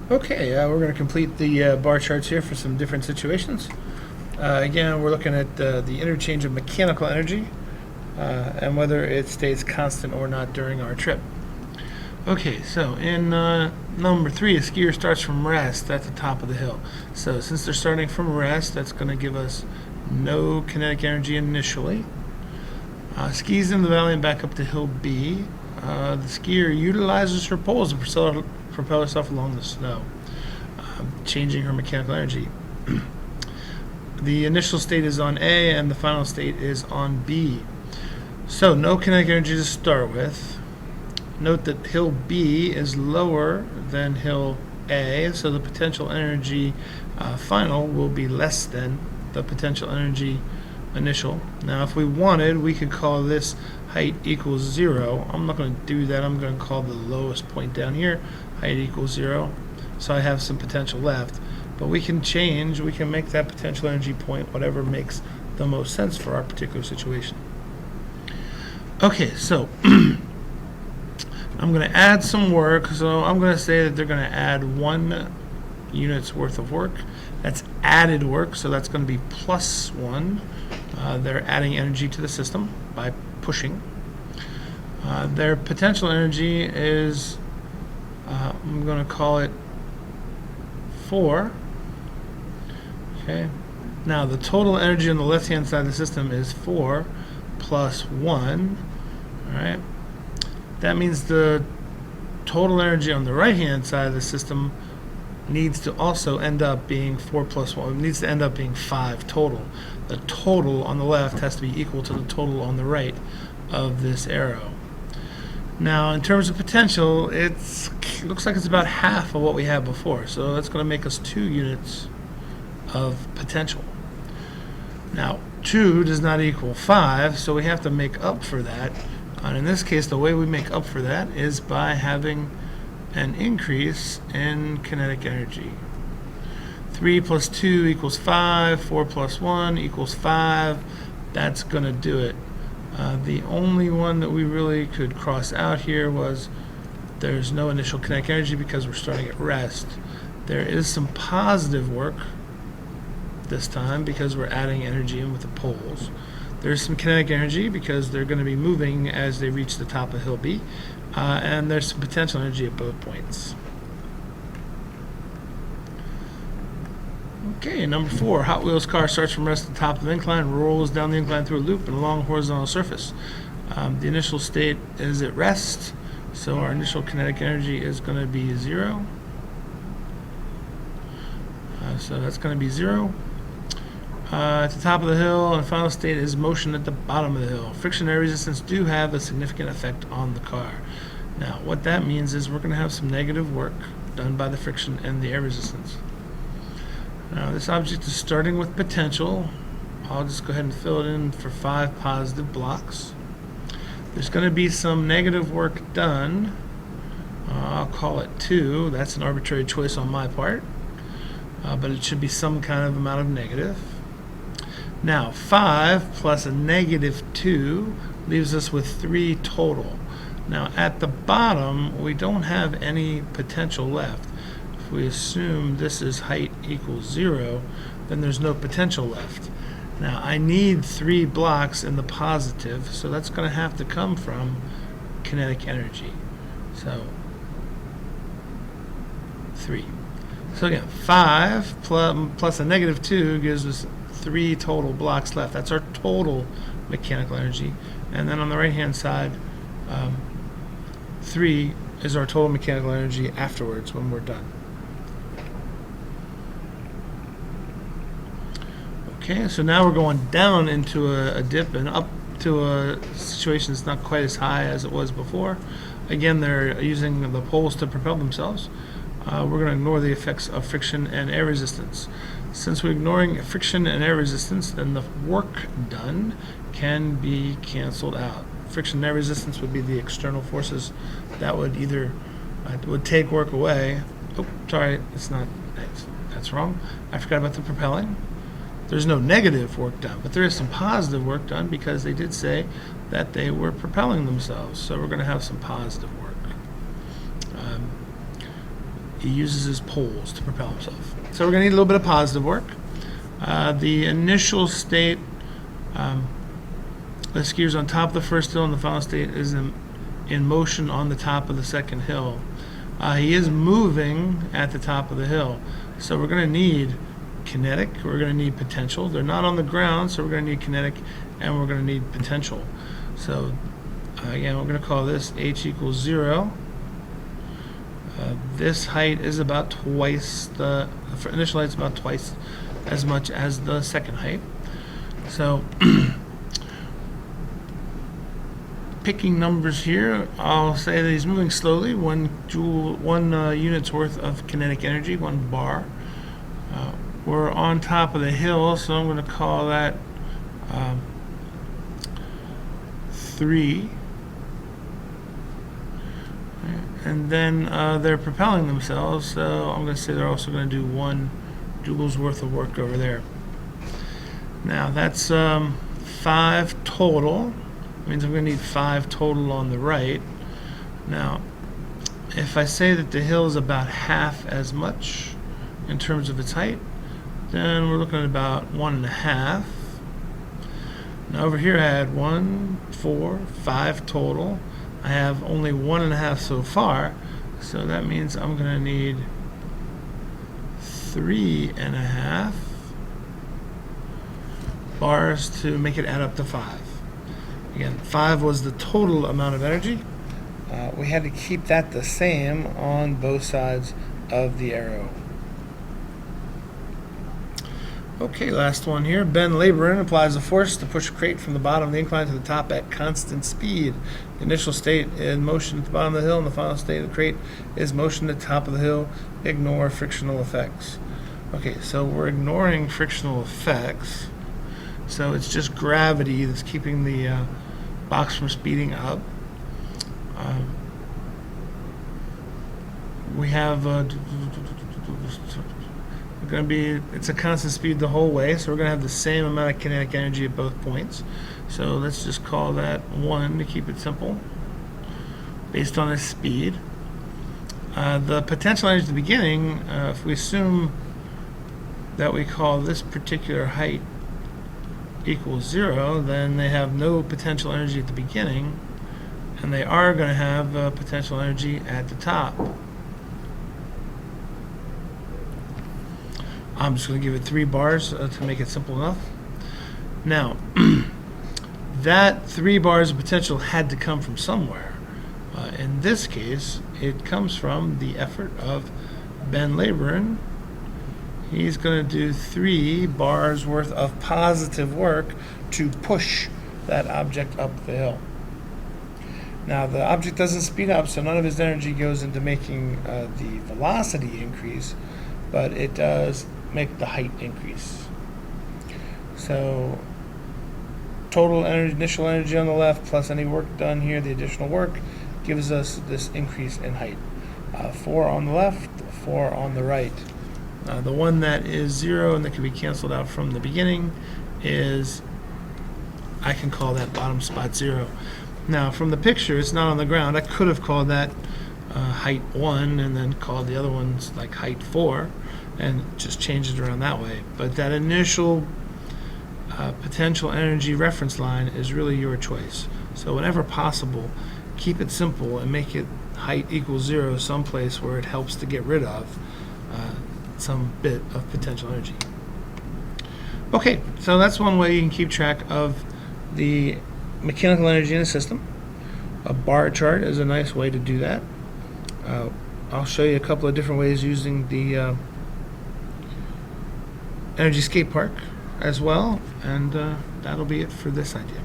Okay, we're going to complete the bar charts here for some different situations. Again, we're looking at the interchange of mechanical energy and whether it stays constant or not during our trip. Okay, so in number 3, a skier starts from rest at the top of the hill. So since they're starting from rest, that's going to give us no kinetic energy initially. Skis in the valley and back up to hill B. The skier utilizes her poles to propel herself along the snow, changing her mechanical energy. The initial state is on A and the final state is on B. So no kinetic energy to start with. Note that hill B is lower than hill A, so the potential energy final will be less than the potential energy initial. Now if we wanted, we could call this height equals 0. I'm not going to do that. I'm going to call the lowest point down here height equals 0. So I have some potential left. But we can make that potential energy point whatever makes the most sense for our particular situation. Okay, so I'm going to add some work. So I'm going to say that they're going to add 1 unit's worth of work. That's added work, so that's going to be plus 1. They're adding energy to the system by pushing. Their potential energy is, I'm going to call it 4. Okay. Now the total energy on the left-hand side of the system is 4 plus 1. All right. That means the total energy on the right-hand side of the system needs to also end up being 4 plus 1. It needs to end up being 5 total. The total on the left has to be equal to the total on the right of this arrow. Now, in terms of potential, it looks like it's about half of what we had before. So that's going to make us 2 units of potential. Now, 2 does not equal 5, so we have to make up for that. And in this case, the way we make up for that is by having an increase in kinetic energy. 3 plus 2 equals 5, 4 plus 1 equals 5. That's going to do it. The only one that we really could cross out here was there's no initial kinetic energy because we're starting at rest. There is some positive work this time because we're adding energy in with the poles. There's some kinetic energy because they're going to be moving as they reach the top of hill B. And there's some potential energy at both points. Okay, number 4, Hot Wheels car starts from rest at the top of the incline, rolls down the incline through a loop and along a horizontal surface. The initial state is at rest, so our initial kinetic energy is going to be 0. So that's going to be 0. At the top of the hill, and the final state is motion at the bottom of the hill. Friction and air resistance do have a significant effect on the car. Now, what that means is we're going to have some negative work done by the friction and the air resistance. Now, this object is starting with potential. I'll just go ahead and fill it in for 5 positive blocks. There's going to be some negative work done. I'll call it 2. That's an arbitrary choice on my part. But it should be some kind of amount of negative. Now, 5 plus a negative 2 leaves us with 3 total. Now, at the bottom, we don't have any potential left. If we assume this is height equals 0, then there's no potential left. Now, I need 3 blocks in the positive, so that's going to have to come from kinetic energy. So, 3. So again, 5 plus a negative 2 gives us 3 total blocks left. That's our total mechanical energy. And then on the right-hand side, 3 is our total mechanical energy afterwards when we're done. Okay, so now we're going down into a dip and up to a situation that's not quite as high as it was before. Again, they're using the poles to propel themselves. We're going to ignore the effects of friction and air resistance. Since we're ignoring friction and air resistance, then the work done can be canceled out. Friction and air resistance would be the external forces that would either would take work away. Oh, sorry, it's not. That's wrong. I forgot about the propelling. There's no negative work done, but there is some positive work done because they did say that they were propelling themselves. So we're going to have some positive work. he uses his poles to propel himself. So we're going to need a little bit of positive work. The initial state, the skier is on top of the first hill, and the final state is in motion on the top of the second hill. He is moving at the top of the hill. So we're going to need kinetic, we're going to need potential. They're not on the ground, so we're going to need kinetic, and we're going to need potential. So again, we're going to call this h equals 0. This height is about twice the initial height is about twice as much as the second height. So picking numbers here, I'll say that he's moving slowly, 1 unit's worth of kinetic energy, 1 bar. We're on top of the hill, so I'm going to call that 3. And then they're propelling themselves, so I'm going to say they're also going to do 1 joule's worth of work over there. Now that's 5 total. Means I'm going to need 5 total on the right. Now, if I say that the hill is about half as much in terms of its height, then we're looking at about 1.5. Now over here I had 1, 4, 5 total. I have only 1.5 so far, so that means I'm going to need 3.5 bars to make it add up to 5. Again, 5 was the total amount of energy. We had to keep that the same on both sides of the arrow. Okay, last one here. Ben Laborin applies a force to push a crate from the bottom of the incline to the top at constant speed. The initial state is motion at the bottom of the hill, and the final state of the crate is motion at the top of the hill. Ignore frictional effects. Okay, so we're ignoring frictional effects. So it's just gravity that's keeping the box from speeding up. We have it's a constant speed the whole way, so we're going to have the same amount of kinetic energy at both points. So let's just call that 1 to keep it simple, based on its speed. The potential energy at the beginning, if we assume that we call this particular height equals 0, then they have no potential energy at the beginning, and they are going to have potential energy at the top. I'm just going to give it 3 bars to make it simple enough. Now, that 3 bars of potential had to come from somewhere. In this case, it comes from the effort of Ben Laborin. He's going to do 3 bars worth of positive work to push that object up the hill. Now, the object doesn't speed up, so none of his energy goes into making the velocity increase, but it does make the height increase. So total energy, initial energy on the left plus any work done here, the additional work, gives us this increase in height. 4 on the left, 4 on the right. The one that is 0 and that can be canceled out from the beginning is, I can call that bottom spot 0. Now from the picture, it's not on the ground. I could have called that height 1 and then called the other ones like height 4 and just change it around that way. But that initial potential energy reference line is really your choice. So whenever possible, keep it simple and make it height equals 0 someplace where it helps to get rid of some bit of potential energy. Okay, so that's one way you can keep track of the mechanical energy in a system. A bar chart is a nice way to do that. I'll show you a couple of different ways using the energy skate park as well, and that'll be it for this idea.